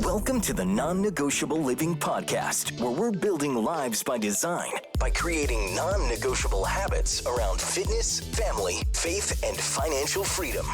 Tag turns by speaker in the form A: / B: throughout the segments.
A: Welcome to the Non-Negotiable Living podcast, where we're building lives by design by creating non-negotiable habits around fitness, family, faith, and financial freedom.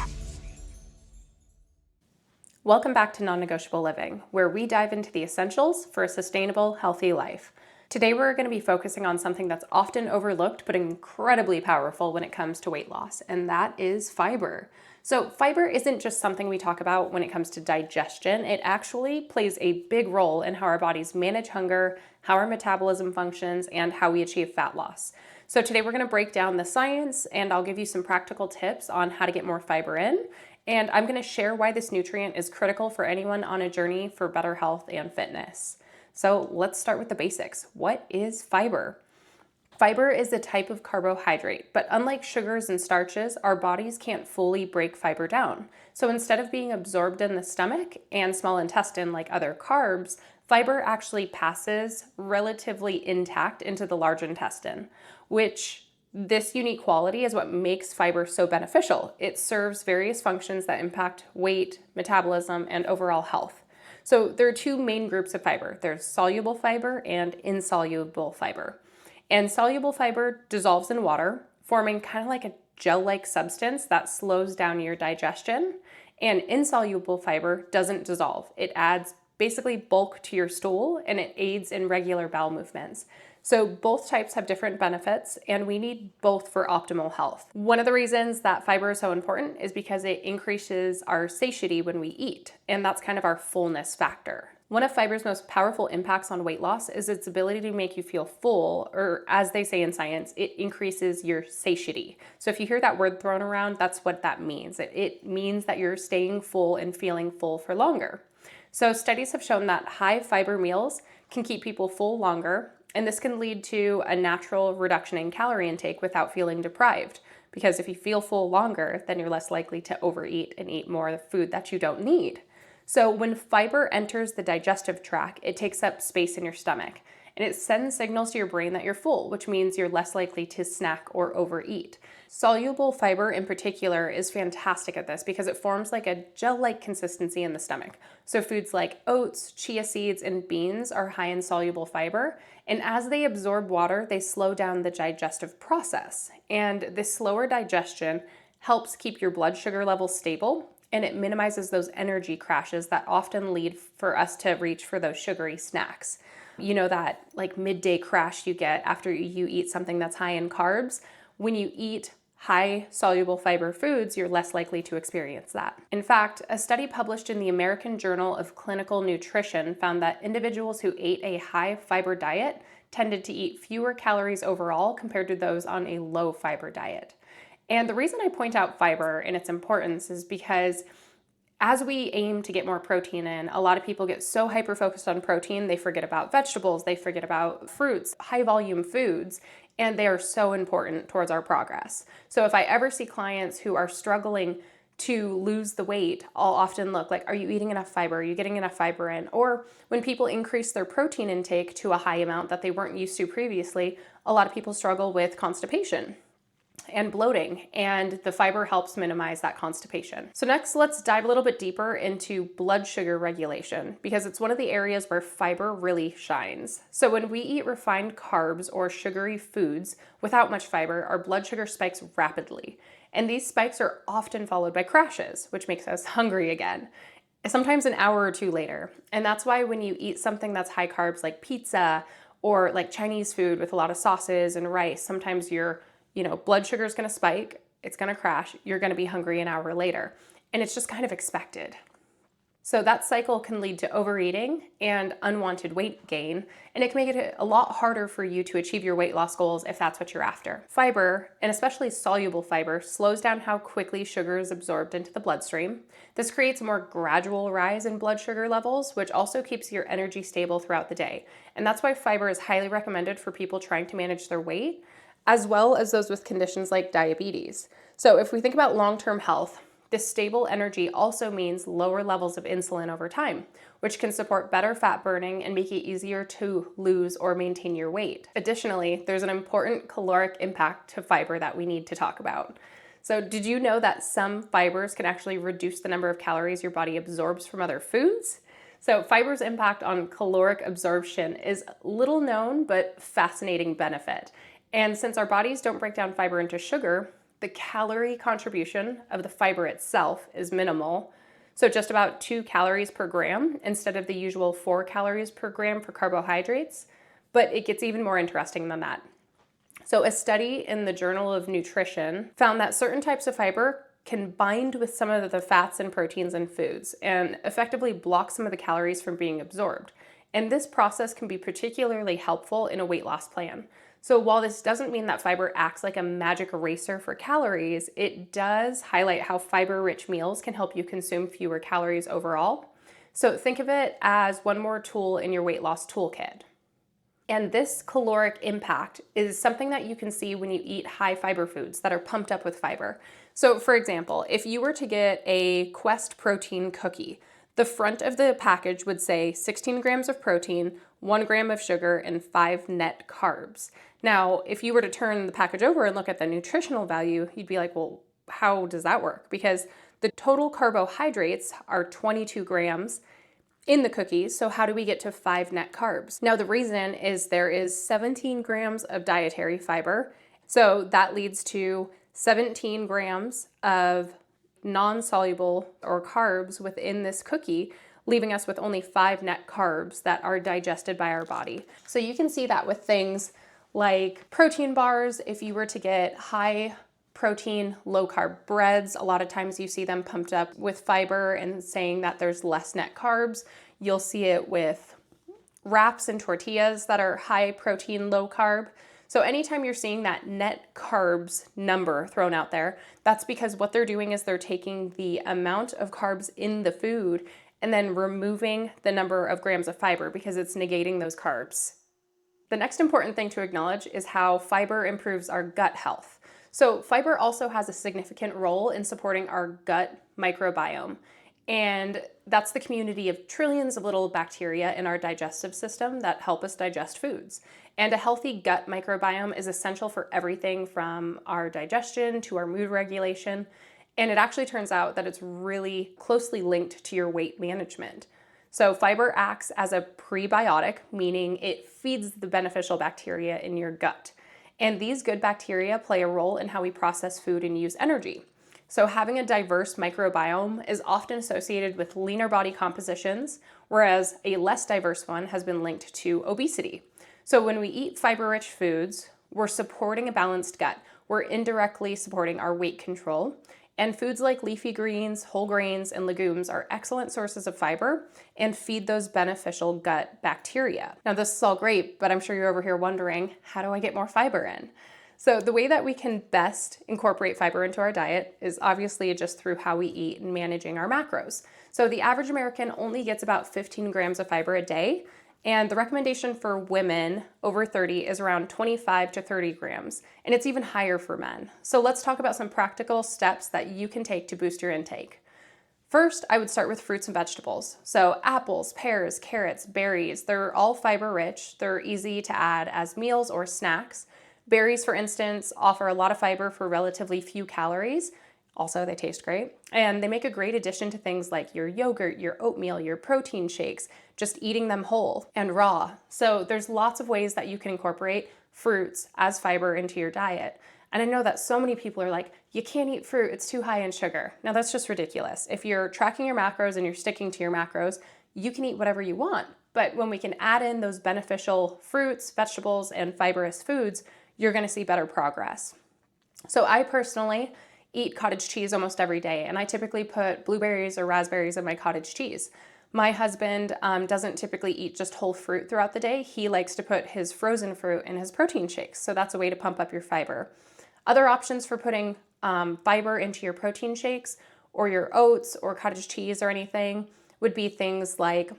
B: Welcome back to Non-Negotiable Living, where we dive into the essentials for a sustainable, healthy life. Today we're going to be focusing on something that's often overlooked but incredibly powerful when it comes to weight loss, and that is fiber. So fiber isn't just something we talk about when it comes to digestion. It actually plays a big role in how our bodies manage hunger, how our metabolism functions, and how we achieve fat loss. So today we're going to break down the science, and I'll give you some practical tips on how to get more fiber in. And I'm going to share why this nutrient is critical for anyone on a journey for better health and fitness. So let's start with the basics. What is fiber? Fiber is a type of carbohydrate, but unlike sugars and starches, our bodies can't fully break fiber down. So instead of being absorbed in the stomach and small intestine like other carbs, fiber actually passes relatively intact into the large intestine, which this unique quality is what makes fiber so beneficial. It serves various functions that impact weight, metabolism, and overall health. So there are two main groups of fiber. There's soluble fiber and insoluble fiber. And soluble fiber dissolves in water, forming kind of like a gel-like substance that slows down your digestion. And insoluble fiber doesn't dissolve. It adds basically bulk to your stool, and it aids in regular bowel movements. So both types have different benefits, and we need both for optimal health. One of the reasons that fiber is so important is because it increases our satiety when we eat, and that's kind of our fullness factor. One of fiber's most powerful impacts on weight loss is its ability to make you feel full, or as they say in science, it increases your satiety. So if you hear that word thrown around, that's what that means. It means that you're staying full and feeling full for longer. So studies have shown that high fiber meals can keep people full longer, and this can lead to a natural reduction in calorie intake without feeling deprived. Because if you feel full longer, then you're less likely to overeat and eat more food that you don't need. So when fiber enters the digestive tract, it takes up space in your stomach, and it sends signals to your brain that you're full, which means you're less likely to snack or overeat. Soluble fiber in particular is fantastic at this because it forms like a gel-like consistency in the stomach. So foods like oats, chia seeds, and beans are high in soluble fiber, and as they absorb water, they slow down the digestive process. And this slower digestion helps keep your blood sugar levels stable, and it minimizes those energy crashes that often lead for us to reach for those sugary snacks. You know that like midday crash you get after you eat something that's high in carbs? When you eat high soluble fiber foods, you're less likely to experience that. In fact, a study published in the American Journal of Clinical Nutrition found that individuals who ate a high fiber diet tended to eat fewer calories overall compared to those on a low fiber diet. And the reason I point out fiber and its importance is because as we aim to get more protein in, a lot of people get so hyper-focused on protein, they forget about vegetables, they forget about fruits, high-volume foods, and they are so important towards our progress. So if I ever see clients who are struggling to lose the weight, I'll often look like, are you eating enough fiber? Are you getting enough fiber in? Or when people increase their protein intake to a high amount that they weren't used to previously, a lot of people struggle with constipation and bloating, and the fiber helps minimize that constipation. So next, let's dive a little bit deeper into blood sugar regulation, because it's one of the areas where fiber really shines. So when we eat refined carbs or sugary foods without much fiber, our blood sugar spikes rapidly. And these spikes are often followed by crashes, which makes us hungry again, sometimes an hour or two later. And that's why when you eat something that's high carbs like pizza or like Chinese food with a lot of sauces and rice, sometimes your blood sugar is going to spike, it's going to crash, you're going to be hungry an hour later. And it's just kind of expected. So that cycle can lead to overeating and unwanted weight gain, and it can make it a lot harder for you to achieve your weight loss goals if that's what you're after. Fiber, and especially soluble fiber, slows down how quickly sugar is absorbed into the bloodstream. This creates a more gradual rise in blood sugar levels, which also keeps your energy stable throughout the day. And that's why fiber is highly recommended for people trying to manage their weight, as well as those with conditions like diabetes. So if we think about long-term health, this stable energy also means lower levels of insulin over time, which can support better fat burning and make it easier to lose or maintain your weight. Additionally, there's an important caloric impact to fiber that we need to talk about. So did you know that some fibers can actually reduce the number of calories your body absorbs from other foods? So fiber's impact on caloric absorption is little known but fascinating benefit. And since our bodies don't break down fiber into sugar, the calorie contribution of the fiber itself is minimal. So just about 2 calories per gram instead of the usual 4 calories per gram for carbohydrates. But it gets even more interesting than that. So a study in the Journal of Nutrition found that certain types of fiber can bind with some of the fats and proteins in foods and effectively block some of the calories from being absorbed. And this process can be particularly helpful in a weight loss plan. So while this doesn't mean that fiber acts like a magic eraser for calories, it does highlight how fiber-rich meals can help you consume fewer calories overall. So think of it as one more tool in your weight loss toolkit. And this caloric impact is something that you can see when you eat high fiber foods that are pumped up with fiber. So for example, if you were to get a Quest protein cookie, the front of the package would say 16 grams of protein, 1 gram of sugar, and 5 net carbs. Now, if you were to turn the package over and look at the nutritional value, you'd be like, well, how does that work? Because the total carbohydrates are 22 grams in the cookies, so how do we get to 5 net carbs? Now, the reason is there is 17 grams of dietary fiber, so that leads to 17 grams of non-soluble or carbs within this cookie, leaving us with only 5 net carbs that are digested by our body. So you can see that with things like protein bars. If you were to get high protein, low carb breads, a lot of times you see them pumped up with fiber and saying that there's less net carbs. You'll see it with wraps and tortillas that are high protein, low carb. So anytime you're seeing that net carbs number thrown out there, that's because what they're doing is they're taking the amount of carbs in the food and then removing the number of grams of fiber because it's negating those carbs. The next important thing to acknowledge is how fiber improves our gut health. So fiber also has a significant role in supporting our gut microbiome. And that's the community of trillions of little bacteria in our digestive system that help us digest foods. And a healthy gut microbiome is essential for everything from our digestion to our mood regulation. And it actually turns out that it's really closely linked to your weight management. So fiber acts as a prebiotic, meaning it feeds the beneficial bacteria in your gut. And these good bacteria play a role in how we process food and use energy. So having a diverse microbiome is often associated with leaner body compositions, whereas a less diverse one has been linked to obesity. So when we eat fiber-rich foods, we're supporting a balanced gut. We're indirectly supporting our weight control. And foods like leafy greens, whole grains, and legumes are excellent sources of fiber and feed those beneficial gut bacteria. Now, this is all great, but I'm sure you're over here wondering, how do I get more fiber in? So the way that we can best incorporate fiber into our diet is obviously just through how we eat and managing our macros. So the average American only gets about 15 grams of fiber a day, and the recommendation for women over 30 is around 25 to 30 grams, and it's even higher for men. So let's talk about some practical steps that you can take to boost your intake. First, I would start with fruits and vegetables. So apples, pears, carrots, berries, they're all fiber rich. They're easy to add as meals or snacks. Berries, for instance, offer a lot of fiber for relatively few calories. Also, they taste great, and they make a great addition to things like your yogurt, your oatmeal, your protein shakes, just eating them whole and raw. So there's lots of ways that you can incorporate fruits as fiber into your diet. And I know that so many people are like, you can't eat fruit, it's too high in sugar. Now that's just ridiculous. If you're tracking your macros and you're sticking to your macros, you can eat whatever you want. But when we can add in those beneficial fruits, vegetables, and fibrous foods, you're gonna see better progress. So I personally eat cottage cheese almost every day, and I typically put blueberries or raspberries in my cottage cheese. My husband doesn't typically eat just whole fruit throughout the day. He likes to put his frozen fruit in his protein shakes, so that's a way to pump up your fiber. Other options for putting fiber into your protein shakes or your oats or cottage cheese or anything would be things like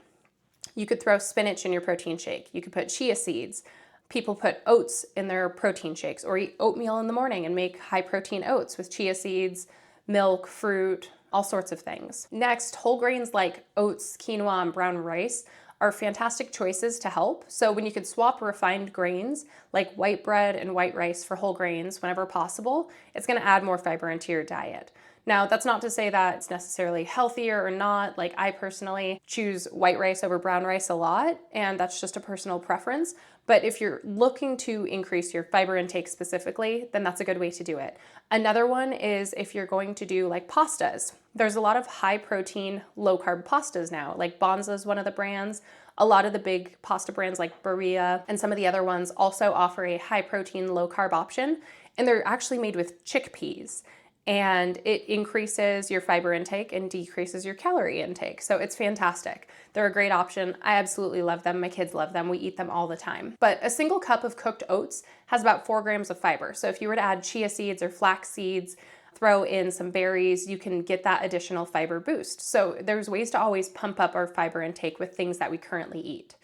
B: you could throw spinach in your protein shake. You could put chia seeds. People put oats in their protein shakes or eat oatmeal in the morning and make high protein oats with chia seeds, milk, fruit, all sorts of things. Next, whole grains like oats, quinoa, and brown rice are fantastic choices to help. So when you could swap refined grains like white bread and white rice for whole grains whenever possible, it's gonna add more fiber into your diet. Now, that's not to say that it's necessarily healthier or not. Like, I personally choose white rice over brown rice a lot, and that's just a personal preference. But if you're looking to increase your fiber intake specifically, then that's a good way to do it. Another one is if you're going to do like pastas. There's a lot of high protein, low carb pastas now. Like Bonza is one of the brands. A lot of the big pasta brands like Berea and some of the other ones also offer a high protein, low carb option. And they're actually made with chickpeas. And it increases your fiber intake and decreases your calorie intake. So it's fantastic. They're a great option. I absolutely love them. My kids love them. We eat them all the time. But a single cup of cooked oats has about 4 grams of fiber. So if you were to add chia seeds or flax seeds, throw in some berries, you can get that additional fiber boost. So there's ways to always pump up our fiber intake with things that we currently eat.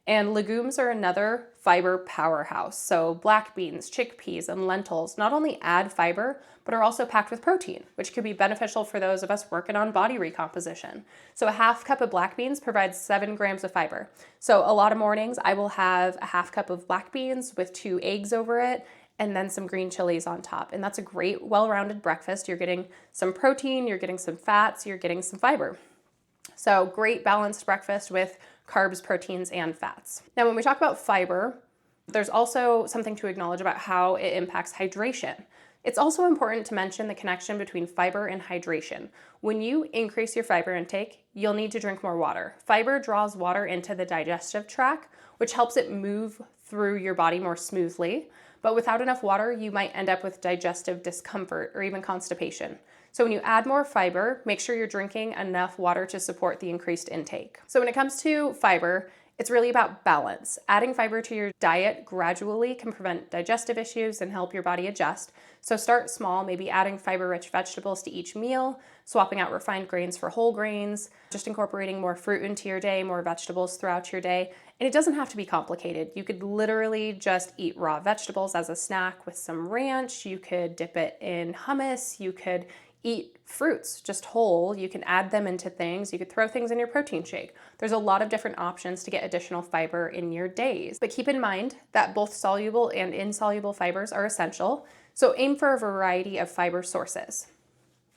B: And legumes are another fiber powerhouse. So black beans, chickpeas, and lentils not only add fiber, but are also packed with protein, which could be beneficial for those of us working on body recomposition. So a half cup of black beans provides 7 grams of fiber. So a lot of mornings I will have a half cup of black beans with 2 eggs over it, and then some green chilies on top. And that's a great, well-rounded breakfast. You're getting some protein, you're getting some fats, you're getting some fiber. So great balanced breakfast with carbs, proteins, and fats. Now, when we talk about fiber, there's also something to acknowledge about how it impacts hydration. It's also important to mention the connection between fiber and hydration. When you increase your fiber intake, you'll need to drink more water. Fiber draws water into the digestive tract, which helps it move through your body more smoothly. But without enough water, you might end up with digestive discomfort or even constipation. So when you add more fiber, make sure you're drinking enough water to support the increased intake. So when it comes to fiber, it's really about balance. Adding fiber to your diet gradually can prevent digestive issues and help your body adjust. So start small, maybe adding fiber-rich vegetables to each meal, swapping out refined grains for whole grains, just incorporating more fruit into your day, more vegetables throughout your day. And it doesn't have to be complicated. You could literally just eat raw vegetables as a snack with some ranch. You could dip it in hummus. You could eat fruits just whole. You can add them into things. You could throw things in your protein shake. There's a lot of different options to get additional fiber in your days. But keep in mind that both soluble and insoluble fibers are essential. So aim for a variety of fiber sources.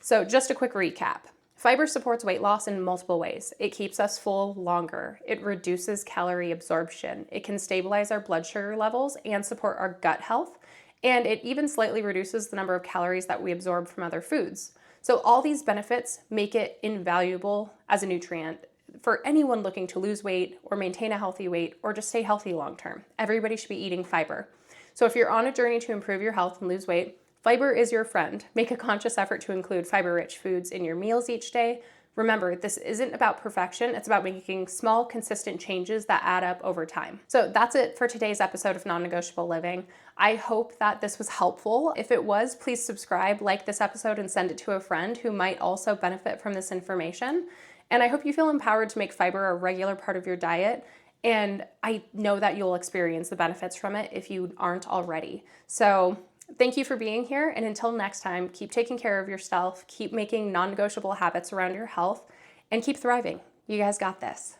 B: So just a quick recap. Fiber supports weight loss in multiple ways. It keeps us full longer. It reduces calorie absorption. It can stabilize our blood sugar levels and support our gut health. And it even slightly reduces the number of calories that we absorb from other foods. So all these benefits make it invaluable as a nutrient for anyone looking to lose weight or maintain a healthy weight or just stay healthy long term. Everybody should be eating fiber. So if you're on a journey to improve your health and lose weight, fiber is your friend. Make a conscious effort to include fiber-rich foods in your meals each day. Remember, this isn't about perfection. It's about making small, consistent changes that add up over time. So that's it for today's episode of Non-Negotiable Living. I hope that this was helpful. If it was, please subscribe, like this episode, and send it to a friend who might also benefit from this information. And I hope you feel empowered to make fiber a regular part of your diet. And I know that you'll experience the benefits from it if you aren't already. So thank you for being here, and until next time, keep taking care of yourself, keep making non-negotiable habits around your health, and keep thriving. You guys got this.